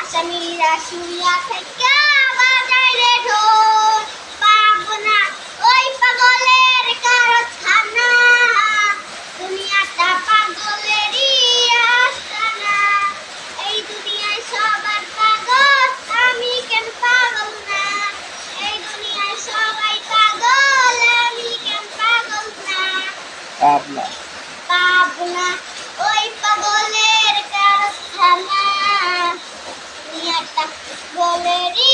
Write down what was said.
আসামিরা শুইয়া থাইকা বাজায় রে ঢোল, পাবনা ওই পাগলের কারখানা, দুনিয়াটা পাগলেরই আস্তানা। এই দুনিয়ায় সবার পাগল, আমি কেন পাগল না? এই দুনিয়ায় সবাই পাগল, আমি কেন পাগল না? পাবনা পাবনা ওই পাগলের কারখানা, দুনিয়াটা পাগলেরই